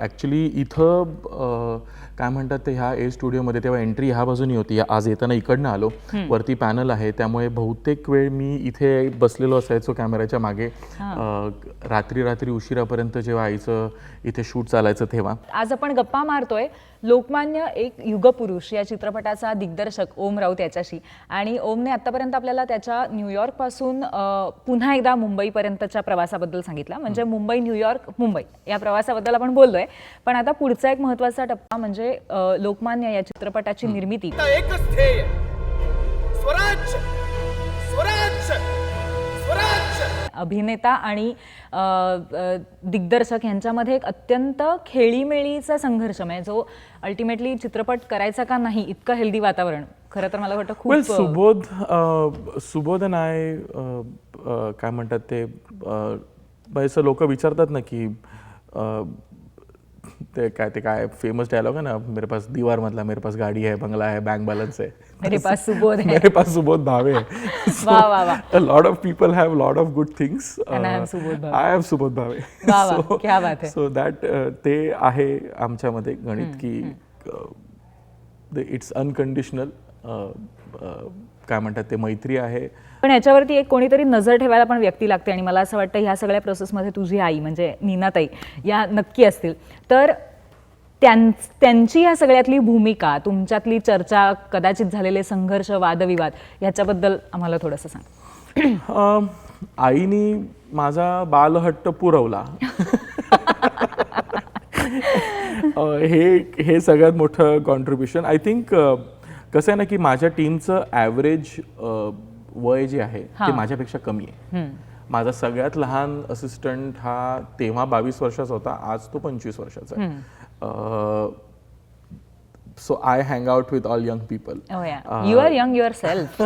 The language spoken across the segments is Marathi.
ॲक्च्युली इथं काय म्हणतात ते ह्या ए स्टुडिओमध्ये तेव्हा एंट्री ह्या बाजूनी होती. आज येताना इकडनं आलो. वरती पॅनल आहे, त्यामुळे बहुतेक वेळ मी इथे बसलेलो असायचो कॅमेऱ्याच्या मागे. रात्री उशिरापर्यंत जेव्हा आईचं इथे शूट चालायचं तेव्हा. आज आपण गप्पा मारतोय लोकमान्य एक युगपुरुष या चित्रपटाचा दिग्दर्शक ओम राऊत याच्याशी. आणि ओमने आतापर्यंत आपल्याला त्याच्या न्यूयॉर्क पासून पुन्हा एकदा मुंबईपर्यंतच्या प्रवासाबद्दल सांगितलं. म्हणजे मुंबई न्यूयॉर्क मुंबई या प्रवासाबद्दल आपण बोललोय. पण आता पुढचा एक महत्त्वाचा टप्पा म्हणजे लोकमान्य या चित्रपटाची निर्मिती. एकच ध्येय, स्वराज्य स्वराज्य स्वराज्य. अभिनेता आणि दिग्दर्शक यांच्यामध्ये एक अत्यंत खेळीमेळीचा संघर्ष म्हणजे जो अल्टिमेटली चित्रपट करायचा का नाही इतकं हेल्दी वातावरण खरं तर मला वाटतं खूप. सुबोध आणि काय म्हणतात ते बरेचसे लोक विचारतात ना की ते काय फेमस डायलॉग है ना, मेरे पास दीवार मधला मेरे पास गाड़ी है, बंगला है, बैंक बैलेंस है, मेरे पास सुबोध है, मेरे पास सुबोध भावे है. वाह वाह वाह. A lot of people have lot of good things. And I am Subodh Bhave. I am Subodh Bhave. वाह वाह, क्या बात है. So that ते आहे आमच्यामध्ये गणित की इट्स अनकंडिशनल काय म्हणतात ते मैत्री आहे. पण याच्यावरती एक कोणीतरी नजर ठेवायला पण व्यक्ती लागते आणि मला असं वाटतं ह्या सगळ्या प्रोसेसमध्ये तुझी आई म्हणजे नीनाताई या नक्की असतील. तर त्यांची या सगळ्यातली भूमिका, तुमच्यातली चर्चा, कदाचित झालेले संघर्ष, वादविवाद याच्याबद्दल आम्हाला थोडंसं सांग. आईनी माझा बालहट्ट पुरवला हे सगळ्यात मोठं कॉन्ट्रीब्युशन. आय थिंक कसं आहे ना की माझ्या टीमचं ॲव्हरेज वय जे आहे ते माझ्यापेक्षा कमी आहे. माझा सगळ्यात लहान असिस्टंट हा तेव्हा 22 वर्षाचा होता, आज तो 25 वर्षाचा आहे. So I hang out with all young people. You are young yourself.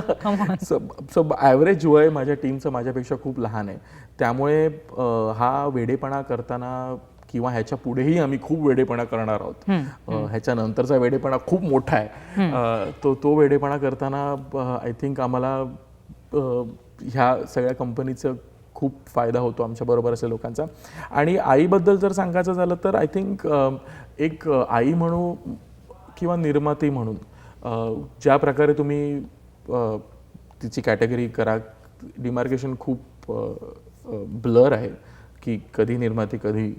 So average वय माझ्या टीमचं माझ्यापेक्षा खूप लहान आहे. त्यामुळे हा वेडेपणा करताना किंवा ह्याच्या पुढेही आम्ही खूप वेडेपणा करणार आहोत. ह्याच्या नंतरचा वेडेपणा खूप मोठा आहे. तो वेडेपणा करताना आय थिंक आम्हाला ह्या सगळ्या कंपनीचं खूप फायदा होतो आमच्याबरोबर असे लोकांचा. आणि आईबद्दल जर सांगायचं झालं तर आय थिंक एक आई म्हणू किंवा निर्माती म्हणून ज्या प्रकारे तुम्ही तिची कॅटेगरी करा, डिमार्केशन खूप ब्लर आहे की कधी निर्माती कधी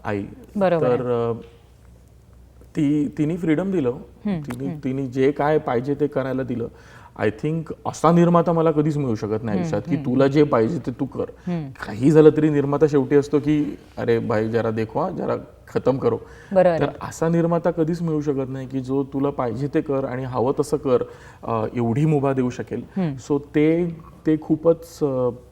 आई. तर तिने फ्रीडम दिलं, तिने जे काय पाहिजे ते करायला दिलं. आय थिंक असा निर्माता मला कधीच मिळू शकत नाही आयुष्यात की तुला जे पाहिजे ते तू कर. काही झालं तरी निर्माता शेवटी असतो की अरे भाई जरा देखो, जरा खतम करो. तर असा निर्माता कधीच मिळू शकत नाही की जो तुला पाहिजे ते कर आणि हवं तसं कर, एवढी मुभा देऊ शकेल. सो ते खूपच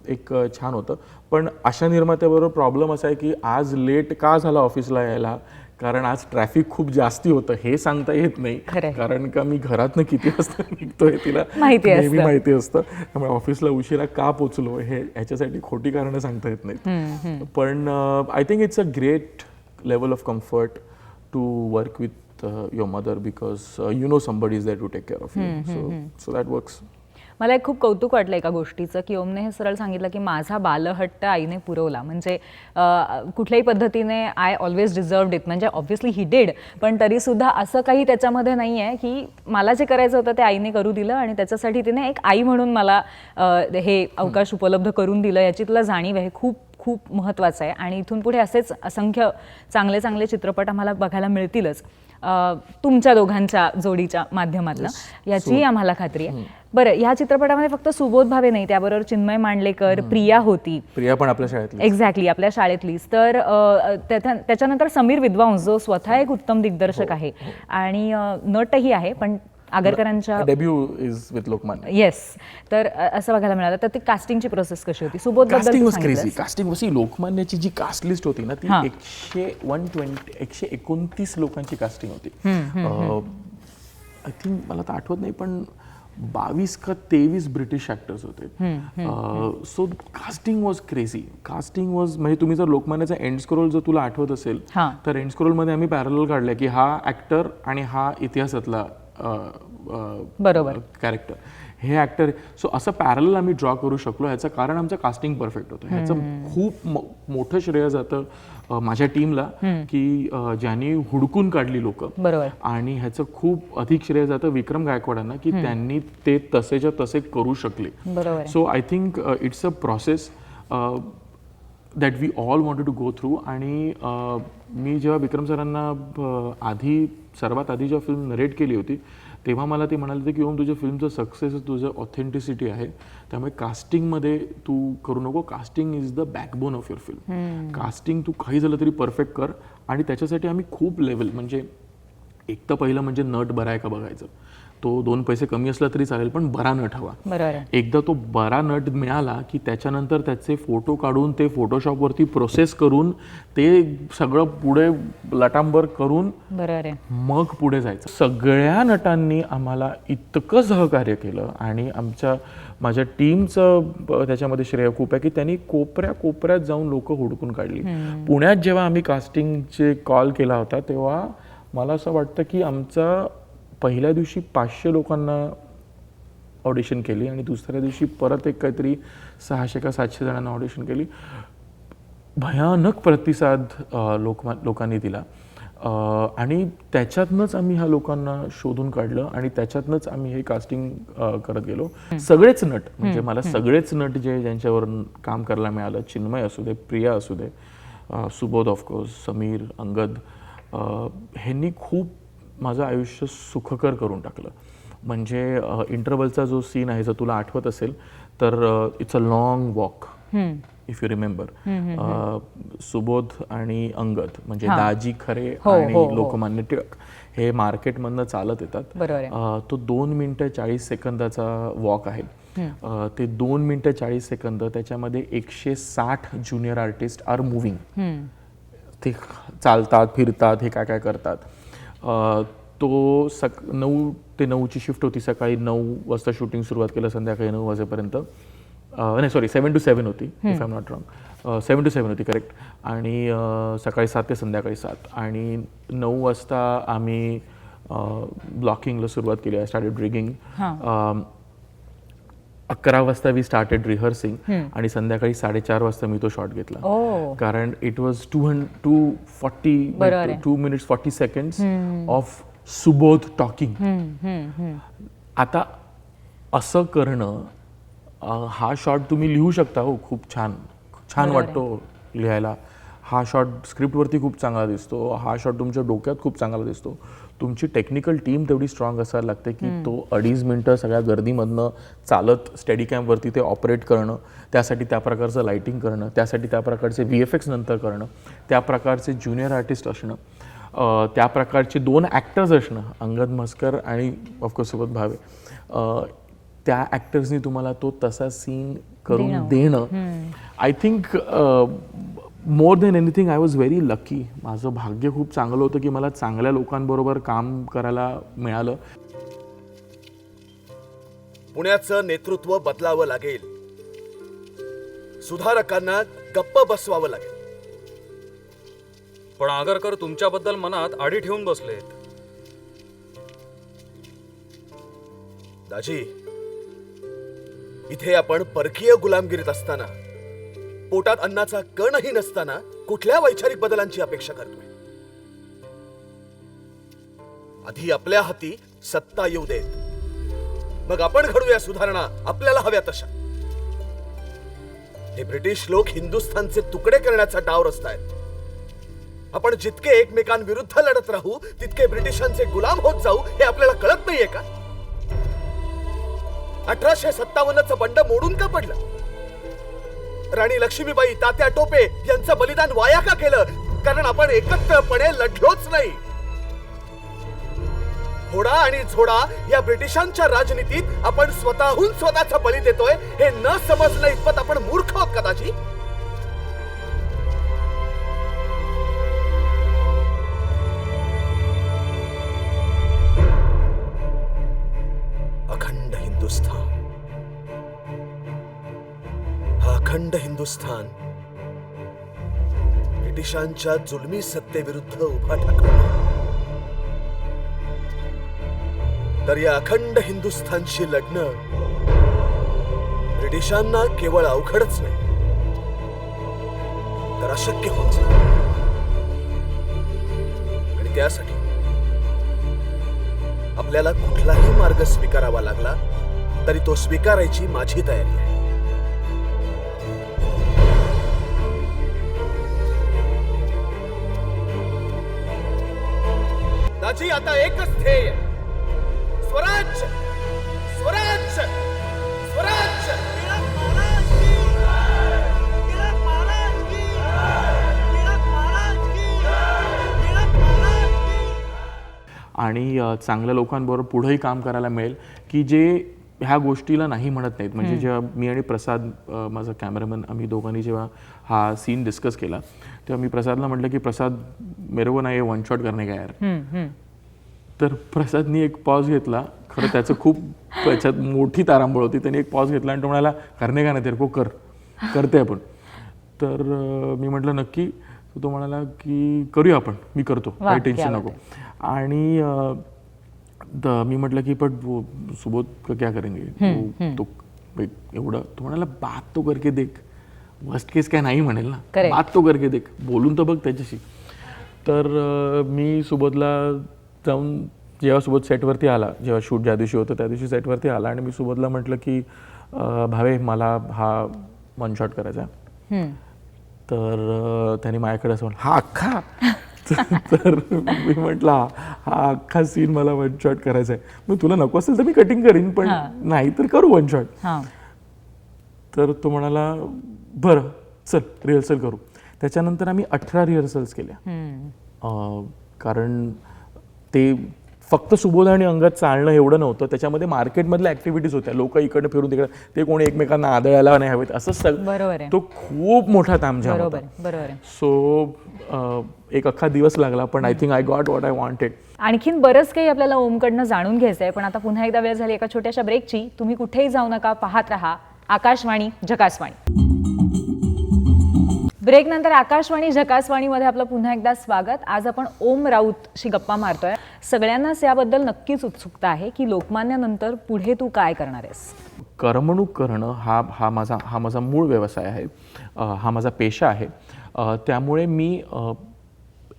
एक छान होतं. पण अशा निर्मात्याबरोबर प्रॉब्लेम असा आहे की आज लेट का झाला ऑफिसला यायला, कारण आज ट्रॅफिक खूप जास्ती होतं हे सांगता येत नाही. कारण का मी घरातनं किती वाजता निघतोय तिला नेहमी माहिती असतं. त्यामुळे ऑफिसला उशिरा का पोचलो हे ह्याच्यासाठी खोटी कारणं सांगता येत नाहीत. पण I think it's a great level of comfort to work with your mother because you know somebody is there to take care of you. So that works. मला एक खूप कौतुक वाटलं एका गोष्टीचं की ओमने हे सरळ सांगितलं की माझा बालहट्ट आईने पुरवला. म्हणजे कुठल्याही पद्धतीने आय ऑलवेज डिझर्व्ड इट. म्हणजे ऑब्व्हियसली ही डिड, पण तरीसुद्धा असं काही त्याच्यामध्ये नाही आहे की मला जे करायचं होतं ते आईने करू दिलं आणि त्याच्यासाठी तिने एक आई म्हणून मला हे अवकाश उपलब्ध करून दिलं याची तुला जाणीव आहे. खूप खूप महत्त्वाचं आहे. आणि इथून पुढे असेच असंख्य चांगले चांगले चित्रपट आम्हाला बघायला मिळतीलच तुमच्या दोघांच्या जोडीच्या माध्यमातून, याचीही आम्हाला खात्री आहे. बरं, ह्या चित्रपटामध्ये फक्त सुबोध भावे नाही, त्याबरोबर चिन्मय मांडलेकर, प्रिया होती. प्रिया पण आपल्या शाळेतली. एक्झॅक्टली, आपल्या शाळेतलीच. तर त्याच्यानंतर समीर विद्वांस जो स्वतः एक उत्तम दिग्दर्शक आहे आणि नटही आहे, पण आगरकरांच्या debut is with Lokmanya. Yes. तर असं बघायला मिळालं. तर ती कास्टिंगची प्रोसेस कशी होती? सुबोध कास्टिंग लोकमान्याची जी कास्ट लिस्ट होती ना ती 129 लोकांची कास्टिंग होती. आय थिंक मला तर आठवत नाही पण 22 का 23 ब्रिटिश ॲक्टर्स होते. So casting was crazy. Casting was म्हणजे तुम्ही जर लोकमान्याचा एंड स्क्रोल जर तुला आठवत असेल तर एंड स्क्रोलमध्ये आम्ही पॅरलल काढलं की हा ॲक्टर आणि हा इतिहासातला बरोबर कॅरेक्टर. हे ॲक्टर. सो असं पॅरल आम्ही ड्रॉ करू शकलो. ह्याचं कारण आमचं कास्टिंग परफेक्ट होतं. ह्याचं खूप मोठं श्रेय जातं माझ्या टीमला, की ज्यांनी हुडकून काढली लोक. बरोबर. आणि ह्याचं खूप अधिक श्रेय जातं विक्रम गायकवाडांना, की त्यांनी ते तसेच्या तसे करू शकले. बरोबर. So I think it's a process that we all wanted to go through. आणि मी जेव्हा विक्रम सरांना सर्वात आधी जेव्हा फिल्म नरेट केली होती, तेव्हा मला ते म्हणाले होते की ओम, तुझ्या फिल्मचं सक्सेस तुझं ऑथेंटिसिटी आहे, त्यामुळे कास्टिंगमध्ये तू करू नको. Casting is the backbone of your film. Casting तू काही झालं तरी परफेक्ट कर. आणि त्याच्यासाठी आम्ही खूप लेवल, म्हणजे एक तर पहिलं म्हणजे नट बरा आहे का बघायचं. तो 2 पैसे कमी असला तरी चालेल, पण बरा नट हवा. बरोबर. एकदा तो बरा नट मिळाला की त्याच्यानंतर त्याचे फोटो काढून ते फोटोशॉपवरती प्रोसेस करून ते सगळं पुढे लटांबर करून बरोबर आहे. मग पुढे जायचं. सगळ्या नटांनी आम्हाला इतकं सहकार्य केलं. आणि माझ्या टीमचं त्याच्यामध्ये श्रेय खूप आहे, की त्यांनी कोपऱ्यात जाऊन लोक हुडकून काढली. पुण्यात जेव्हा आम्ही कास्टिंगचे कॉल केला होता, तेव्हा मला असं वाटतं की आमचा पहिल्या दिवशी 500 लोकांना ऑडिशन केली आणि दुसऱ्या दिवशी परत एक काहीतरी 600 का 700 जणांना ऑडिशन केली. भयानक प्रतिसाद लोकांनी दिला. आणि त्याच्यातनंच आम्ही ह्या लोकांना शोधून काढलं आणि त्याच्यातनंच आम्ही हे कास्टिंग करत गेलो. सगळेच नट, म्हणजे मला सगळेच नट ज्यांच्यावर काम करायला मिळालं, चिन्मय असू दे, प्रिया असू दे, सुबोध ऑफकोर्स, समीर, अंगद, ह्यांनी खूप माझं आयुष्य सुखकर करून टाकलं. म्हणजे इंटरवलचा जो सीन आहे, जर तुला आठवत असेल तर it's a long walk, if you remember. Subodh आणि अंगद म्हणजे दाजी खरे आणि लोकमान्य टिळक हे मार्केटमधनं चालत येतात. तो 2 मिनिटं 40 सेकंदाचा वॉक आहे. ते 2 मिनिटं 40 सेकंद त्याच्यामध्ये 160 ज्युनियर आर्टिस्ट आर मुव्हिंग. ते चालतात, फिरतात, हे काय काय करतात. तो 9 ते 9ची शिफ्ट होती. सकाळी 9 वाजता शूटिंग सुरुवात केलं, संध्याकाळी 9 वाजेपर्यंत. नाही सॉरी, 7 to 7 होती, if I am not wrong. 7 to 7 होती, करेक्ट. आणि सकाळी 7 ते संध्याकाळी 7. आणि 9 वाजता आम्ही ब्लॉकिंगला सुरुवात केली. I started rigging. 11 वाजता वी स्टार्टेड रिहर्सिंग. आणि संध्याकाळी 4:30 वाजता मी तो शॉट घेतला. कारण it was 2 minutes 40 seconds of Subodh talking. आता असं करणं, हा शॉट तुम्ही लिहू शकता, हो खूप छान वाटतो लिहायला. हा शॉट स्क्रिप्टवरती खूप चांगला दिसतो. हा शॉट तुमच्या डोक्यात खूप चांगला दिसतो. तुमची टेक्निकल टीम तेवढी स्ट्रॉंग असायला लागते की तो 2.5 मिनिटं सगळ्या गर्दीमधनं चालत स्टेडी कॅम्पवरती ते ऑपरेट करणं, त्यासाठी त्या प्रकारचं लाईटिंग करणं, त्यासाठी त्या प्रकारचे VFX नंतर करणं, त्या प्रकारचे ज्युनियर आर्टिस्ट असणं, त्या प्रकारचे 2 ॲक्टर्स असणं, अंगद मस्कर आणि ऑफकोर्स सुबोध भावे. त्या ॲक्टर्सनी तुम्हाला तो तसा सीन करून देणं, I think more than anything I was very lucky. माझं भाग्य खूप चांगलं होतं की मला चांगल्या लोकांबरोबर काम करायला मिळालं. पुण्याचं नेतृत्व बदलावं लागेल. सुधारकांना गप्प बसवावं लागेल. पण आगरकर तुमच्याबद्दल मनात आडी ठेवून बसलेत. दाजी, इथे आपण परकीय गुलामगिरीत असताना, पोटात अन्नाचा कणही नसताना कुठल्या वैचारिक बदलांची अपेक्षा करतोय? आधी आपल्या हाती सत्ता येऊ देत, मग आपण घडूया सुधारणा आपल्याला हव्या तशा. हे ब्रिटिश लोक हिंदुस्थानचे तुकडे करण्याचा डाव रचतायत. आपण जितके एकमेकांविरुद्ध लढत राहू तितके ब्रिटिशांचे गुलाम होत जाऊ, हे आपल्याला कळत नाहीये का? 1857चं बंड मोडून का पडलं? राणी लक्ष्मीबाई, तात्या टोपे यांचं बलिदान वाया का केलं? कारण आपण एकत्रपणे लढलोच नाही. घोडा आणि झोडा या ब्रिटिशांच्या राजनीतीत आपण स्वतःहून स्वतःचा बळी देतोय, हे न समजणं इतपत आपण मूर्ख आहोत कदाचित. अखंड हिंदुस्थान, हा अखंड हिंदुस्थान ब्रिटिशांच्या जुलमी सत्तेविरुद्ध उभा ठाकला. तर या अखंड हिंदुस्थानशी लढणं ब्रिटिशांना केवळ अवघडच नाही तर अशक्य होत जाईल. आणि त्यासाठी आपल्याला कुठलाही मार्ग स्वीकारावा लागला तरी तो स्वीकारायची माझी तयारी आहे. दाजी, आता एकच ध्येय, स्वराज्य, स्वराज्य, स्वराज्य. आणि चांगल्या लोकांबरोबर पुढेही काम करायला मिळेल की जे ह्या गोष्टीला नाही म्हणत नाहीत. म्हणजे जेव्हा मी आणि प्रसाद माझा कॅमेरामॅन आम्ही दोघांनी जेव्हा हा सीन डिस्कस केला तेव्हा मी प्रसादला म्हटलं की प्रसाद मेरे को ना ये वन शॉट करणे का यार. तर प्रसादनी एक पॉज घेतला. खरं त्याचं खूप त्याच्यात मोठी तारांबळ होती. त्यांनी एक पॉज घेतला आणि तो म्हणाला करणे का नाही तेरे को करते आपण. तर मी म्हटलं नक्की. तो म्हणाला की करूया आपण, मी करतो, काही टेन्शन नको. आणि मी म्हटलं की पण सुबोध क्या करेंगे तो एवढं. तो म्हणाला बात तो करके देख, वर्स्ट केस काय नाही म्हणेल ना, बात तो करके देख, बोलून तर बघ त्याच्याशी. तर मी सुबोधला जाऊन जेव्हा सुबोध सेटवरती आला, जेव्हा शूट ज्या दिवशी होतं त्या दिवशी सेटवरती आला आणि मी सुबोधला म्हटलं की भावे मला हा वन शॉट करायचा आहे. तर त्याने माझ्याकडे असं म्हटलं हा अख्खा. तर मी म्हटलं हा अख्खा सीन मला वन शॉट करायचा आहे. मग तुला नको असेल तर मी कटिंग करीन, पण नाही तर करू वन शॉट. तर तो म्हणाला बरं चल रिहर्सल करू. त्याच्यानंतर आम्ही 18 रिहर्सल्स केल्या. कारण ते फक्त सुबोध आणि अंगद चालणं एवढं नव्हतं, त्याच्यामध्ये मार्केटमधल्या ऍक्टिव्हिटीज होत्या. लोक इकडनं फिरून तिकडे, ते कोणी एकमेकांना आदळायला नाही हवेत असं सगळं. तो खूप मोठा तामझाम होता. सो एक अख्खा दिवस लागला, पण I think I got what I wanted. आणखीन बरंच काही आपल्याला ओमकडनं जाणून घ्यायचं आहे, पण आता पुन्हा एकदा वेळ झाली एका छोट्याशा ब्रेकची. तुम्ही कुठेही जाऊ नका, पाहत रहा आकाशवाणी झकासवाणी. ब्रेक नंतर आकाशवाणी झकासवाणीमध्ये आपलं पुन्हा एकदा स्वागत. आज आपण ओम राऊतशी गप्पा मारतोय. सगळ्यांनाच याबद्दल नक्कीच उत्सुकता आहे की लोकमान्यानंतर पुढे तू काय करणार आहेस. करमणूक करणं हा माझा मूळ व्यवसाय आहे, हा माझा पेशा आहे. त्यामुळे मी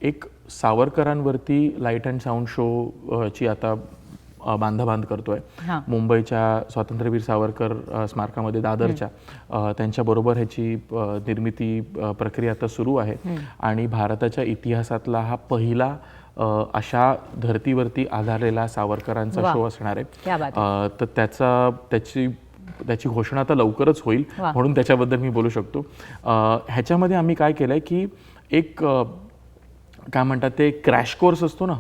एक सावरकरांवरती लाईट अँड साऊंड शो ची आता बांधाबांध करतोय. मुंबईच्या स्वातंत्र्यवीर सावरकर स्मारकामध्ये दादरच्या त्यांच्याबरोबर ह्याची निर्मिती प्रक्रिया आता सुरू आहे. आणि भारताच्या इतिहासातला हा पहिला अशा धर्तीवरती आधारलेला सावरकरांचा शो असणार आहे. तर त्याची घोषणा आता लवकरच होईल, म्हणून त्याच्याबद्दल मी बोलू शकतो. ह्याच्यामध्ये आम्ही काय केलंय की एक काय म्हणतात ते क्रॅश कोर्स असतो ना,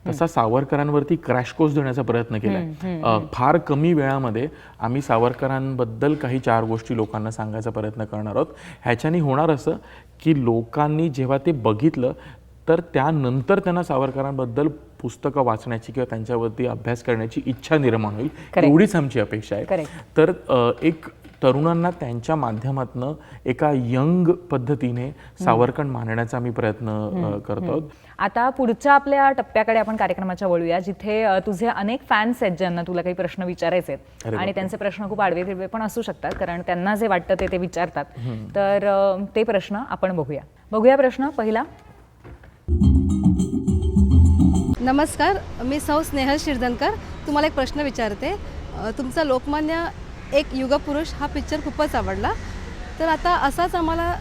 तसा सावरकरांवरती क्रॅश कोर्स देण्याचा प्रयत्न केलाय. फार कमी वेळामध्ये आम्ही सावरकरांबद्दल काही 4 गोष्टी लोकांना सांगायचा प्रयत्न करणार आहोत. ह्याच्याने होणार असं की लोकांनी जेव्हा ते बघितलं तर त्यानंतर त्यांना सावरकरांबद्दल पुस्तकं वाचण्याची किंवा त्यांच्यावरती अभ्यास करण्याची इच्छा निर्माण होईल, एवढीच आमची अपेक्षा आहे. तर एक तरुणांना त्यांच्या माध्यमातून एका यंग पद्धतीने सावरकर मांडण्याचा आम्ही प्रयत्न करतो. आता पुढच्या आपल्या टप्प्याकडे आपण कार्यक्रमाच्या वळूया, जिथे तुझे अनेक फॅन्स आहेत ज्यांना तुला काही प्रश्न विचारायचे आहेत. आणि त्यांचे प्रश्न खूप आडवे तिडवे पण असू शकतात, कारण त्यांना जे वाटतं ते विचारतात. तर ते प्रश्न आपण बघूया प्रश्न पहिला. नमस्कार, मी सौ स्नेहल शिरदनकर. तुम्हाला एक प्रश्न विचारते. तुमचा लोकमान्य एक युगपुरुष हा पिक्चर खूपच आवडला. तर आता असाच आम्हाला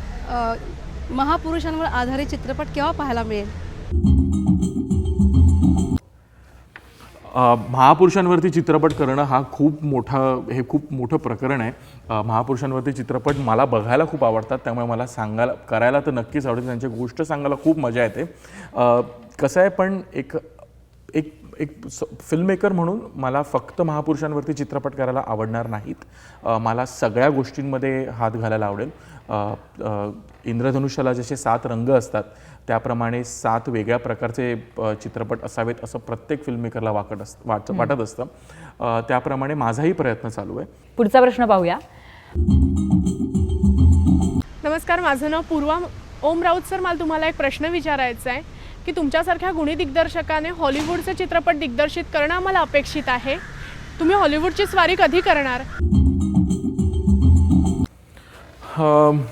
महापुरुषांवर आधारित चित्रपट केव्हा पाहायला मिळेल? महापुरुषांवरती चित्रपट करणं हा खूप मोठं प्रकरण आहे. महापुरुषांवरती चित्रपट मला बघायला खूप आवडतात, त्यामुळे मला करायला तर नक्कीच आवडते. त्यांची गोष्ट सांगायला खूप मजा येते. कसं आहे, पण एक फिल्ममेकर म्हणून मला फक्त महापुरुषांवरती चित्रपट करायला आवडणार नाहीत. मला सगळ्या गोष्टींमध्ये हात घालायला आवडेल. इंद्रधनुष्याला जसे 7 रंग असतात त्याप्रमाणे 7 वेगळ्या प्रकारचे चित्रपट असावेत असं प्रत्येक फिल्ममेकरला वाटत असतं. त्याप्रमाणे माझाही प्रयत्न चालू आहे. पुढचा प्रश्न पाहूया. नमस्कार, माझं नाव पूर्वा. ओम राऊत सर, मला तुम्हाला एक प्रश्न विचारायचा आहे की तुमच्यासारख्या गुणी दिग्दर्शकाने हॉलिवूडचे चित्रपट दिग्दर्शित करणं आम्हाला अपेक्षित आहे. तुम्ही हॉलिवूडची स्वारी कधी करणार?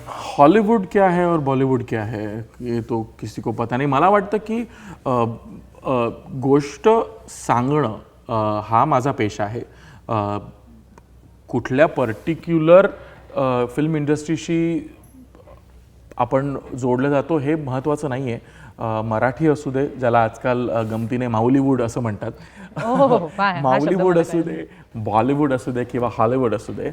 हॉलीवुड क्या है और बॉलीवुड क्या है ये तो किसी को पता नहीं. मला वाटतं की गोष्ट सांगणं हा माझा पेशा आहे. कुठल्या पर्टिक्युलर फिल्म इंडस्ट्रीशी आपण जोडलं जातो हे महत्त्वाचं नाही आहे. मराठी असू दे, ज्याला आजकाल गमतीने माऊलीवूड असं म्हणतात, माऊलीवूड असू दे, बॉलिवूड असू दे किंवा हॉलिवूड असू दे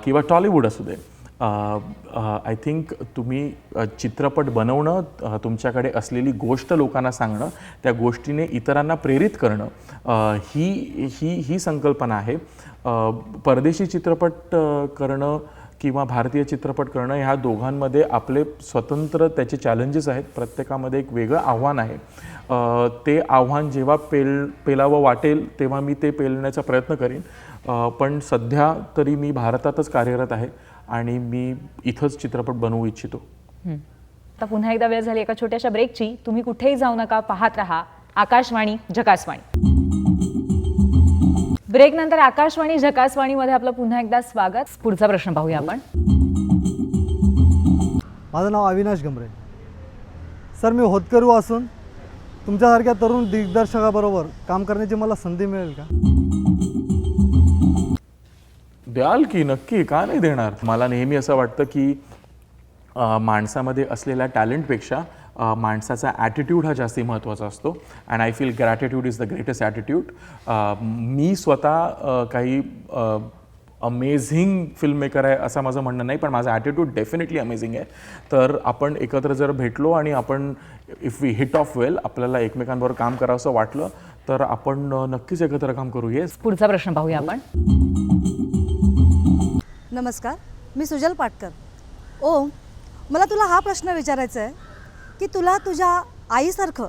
किंवा टॉलिवूड असू दे, आय थिंक तुम्ही चित्रपट बनवणं, तुमच्याकडे असलेली गोष्ट लोकांना सांगणं, त्या गोष्टीने इतरांना प्रेरित करणं, ही संकल्पना आहे. परदेशी चित्रपट करणं किंवा भारतीय चित्रपट करणं ह्या दोघांमध्ये आपले स्वतंत्र त्याचे चॅलेंजेस आहेत. प्रत्येकामध्ये एक वेगळं आव्हान आहे. ते आव्हान जेव्हा पेलावं वाटेल तेव्हा मी ते पेलण्याचा प्रयत्न करीन. पण सध्या तरी मी भारतातच कार्यरत आहे आणि मी इथंच चित्रपट बनवू इच्छितो. आता पुन्हा एकदा वेळ झाली एका छोट्याशा ब्रेकची. तुम्ही कुठेही जाऊ नका, पाहत रहा आकाशवाणी झकासवाणी. ब्रेक नंतर आकाशवाणी झकासवाणीमध्ये आपलं पुन्हा एकदा स्वागत. पुढचा प्रश्न पाहूया आपण. माझं नाव अविनाश गमरे. सर, मी होतकरू असून तुमच्यासारख्या तरुण दिग्दर्शकाबरोबर काम करण्याची मला संधी मिळेल का? द्याल की, नक्की, का नाही देणार. मला नेहमी असं वाटतं की माणसामध्ये असलेल्या टॅलेंटपेक्षा माणसाचा ॲटिट्यूड हा जास्ती महत्त्वाचा असतो. And I feel gratitude is the greatest attitude. मी स्वतः काही अमेझिंग फिल्ममेकर आहे असं माझं म्हणणं नाही, पण माझा ॲटिट्यूड डेफिनेटली अमेझिंग आहे. तर आपण एकत्र जर भेटलो आणि आपण इफ वी हिट ऑफ वेल, आपल्याला एकमेकांबरोबर काम करावंसं वाटलं तर आपण नक्कीच एकत्र काम करू. येस. पुढचा प्रश्न पाहूया आपण. नमस्कार, मी सुजल पाटकर. ओम, मला तुला हा प्रश्न विचारायचा आहे की तुला तुझ्या आईसारखं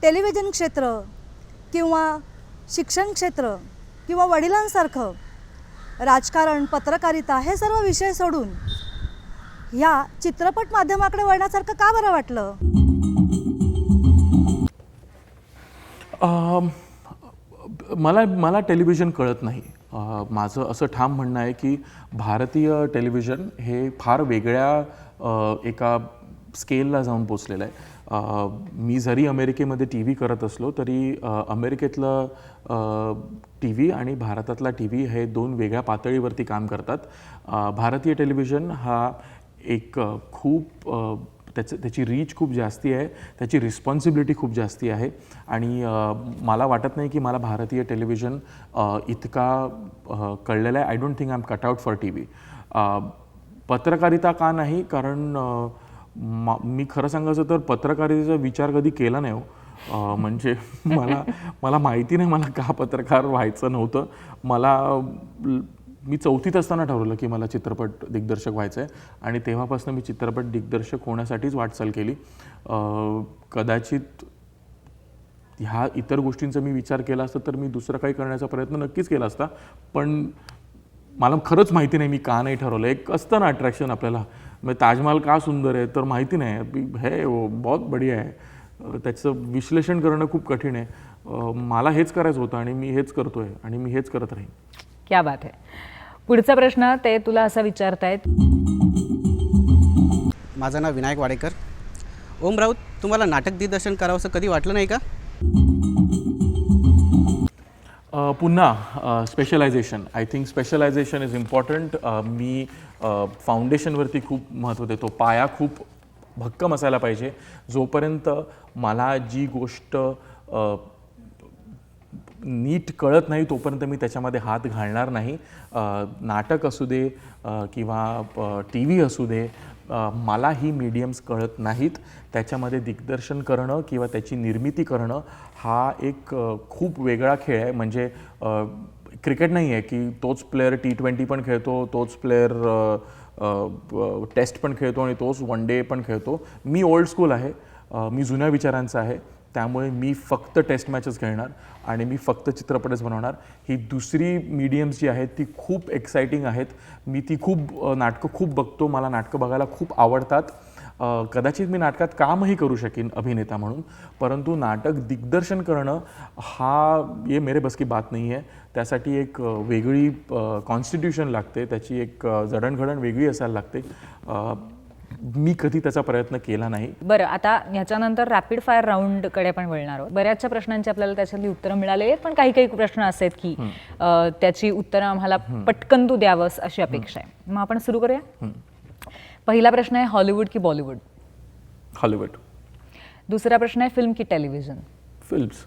टेलिव्हिजन क्षेत्र किंवा शिक्षण क्षेत्र किंवा वडिलांसारखं राजकारण, पत्रकारिता हे सर्व विषय सोडून ह्या चित्रपट माध्यमाकडे वळण्यासारखं का बरं वाटलं? मला टेलिव्हिजन कळत नाही. माझं असं ठाम म्हणणं आहे की भारतीय टेलिव्हिजन हे फार वेगळ्या एका स्केलला जाऊन पोचलेलं आहे. मी जरी अमेरिकेमध्ये टी व्ही करत असलो तरी अमेरिकेतलं टी व्ही आणि भारतातला टी व्ही हे दोन वेगळ्या पातळीवरती काम करतात. भारतीय टेलिव्हिजन हा एक खूप त्याची रीच खूप जास्ती आहे, त्याची रिस्पॉन्सिबिलिटी खूप जास्ती आहे आणि मला वाटत नाही की मला भारतीय टेलिव्हिजन इतका कळलेला आहे. I don't think I am cut out for T V. पत्रकारिता का नाही, कारण मी खरं सांगायचं तर पत्रकारितेचा विचार कधी केला नाही हो. म्हणजे मला माहिती नाही मला का पत्रकार व्हायचं नव्हतं. मी 4थीत असताना ठरवलं की मला चित्रपट दिग्दर्शक व्हायचं आहे आणि तेव्हापासून मी चित्रपट दिग्दर्शक होण्यासाठीच वाटचाल केली. कदाचित ह्या इतर गोष्टींचा मी विचार केला असता तर मी दुसरं काही करण्याचा प्रयत्न नक्कीच केला असता, पण मला खरंच माहिती नाही मी का नाही ठरवलं. एक असतं ना अट्रॅक्शन आपल्याला, म्हणजे ताजमहल का सुंदर आहे तर माहिती नाही, हे बहुत बढिया आहे, त्याचं विश्लेषण करणं खूप कठीण आहे. मला हेच करायचं होतं आणि मी हेच करतोय आणि मी हेच करत राहीन. क्या बात आहे. पुढचा प्रश्न ते तुला असा विचारतायत. माझं नाव विनायक वाडेकर. ओम राऊत, तुम्हाला नाटक दिग्दर्शन करावंसं कधी वाटलं नाही का? पुन्हा specialization, I think specialization is important. मी फाउंडेशनवरती खूप महत्त्व देतो. पाया खूप भक्कम असायला पाहिजे. जोपर्यंत मला जी गोष्ट नीट कळत नाही तोपर्यंत मी त्याच्यामध्ये हात घालणार नाही. नाटक असू दे किंवा टी व्ही असू दे, मला ही मीडियम्स कळत नाहीत. त्याच्यामध्ये दिग्दर्शन करणं किंवा त्याची निर्मिती करणं हा एक खूप वेगळा खेळ आहे. म्हणजे क्रिकेट नाही आहे की तोच प्लेअर T20 पण खेळतो, तोच प्लेअर टेस्ट पण खेळतो आणि तोच वन डे पण खेळतो. मी ओल्ड स्कूल आहे, मी जुन्या विचारांचा आहे. त्यामुळे मी फक्त टेस्ट मॅचेस खेळणार आणि मी फक्त चित्रपटच बनवणार. ही दुसरी मीडियम्स जी आहेत ती खूप एक्साइटिंग आहेत. मी ती नाटकं खूप बघतो, मला नाटकं बघायला खूप आवडतात. कदाचित मी नाटकात कामही करू शकेन अभिनेता म्हणून, परंतु नाटक दिग्दर्शन करणं हा ये मेरे बस की बात नाही आहे. त्यासाठी एक वेगळी कॉन्स्टिट्यूशन लागते, त्याची एक जडणघडण वेगळी असायला लागते. मी कधी त्याचा प्रयत्न केला नाही. बरं, आता ह्याच्यानंतर रॅपिड फायर राऊंडकडे आपण वळणार आहोत. बऱ्याचशा प्रश्नांची आपल्याला त्याच्यातली उत्तरं मिळाली आहेत, पण काही काही प्रश्न असे आहेत की त्याची उत्तरं आम्हाला पटकन तू द्यावंस अशी अपेक्षा आहे. मग आपण सुरू करूया. पहिला प्रश्न आहे, हॉलिवूड की बॉलिवूड? हॉलिवूड. दुसरा प्रश्न आहे, फिल्म की टेलिव्हिजन? फिल्म्स.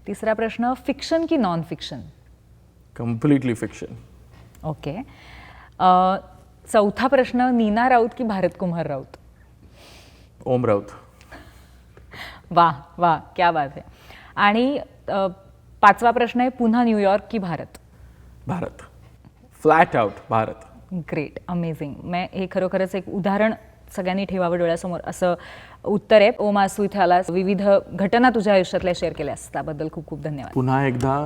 तिसरा प्रश्न, फिक्शन की non fiction? Completely fiction. Okay. चौथा प्रश्न, नीना राऊत की भारत कुमार राऊत? ओम राऊत. वाह वाह, क्या बात आहे. आणि पाचवा प्रश्न आहे, पुन्हा न्यूयॉर्क की Bharat? Bharat. Flat out Bharat. Great, amazing. मैं हे खरोखरच एक उदाहरण सगळ्यांनी ठेवावं डोळ्यासमोर असं उत्तर आहे. ओम, आज तू इथे आलास, विविध घटना तुझ्या आयुष्यातल्या शेअर केल्यास त्याबद्दल खूप खूप धन्यवाद. पुन्हा एकदा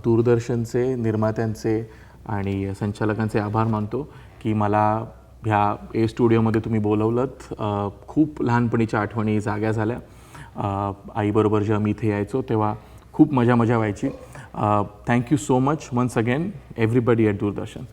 दूरदर्शनचे निर्मात्यांचे आणि संचालकांचे आभार मानतो की मला ह्या ए स्टुडिओमध्ये तुम्ही बोलवलंत. खूप लहानपणीच्या आठवणी जाग्या झाल्या. आईबरोबर जेव्हा मी इथे यायचो तेव्हा खूप मजा व्हायची. Thank you so much once again everybody at Doordarshan.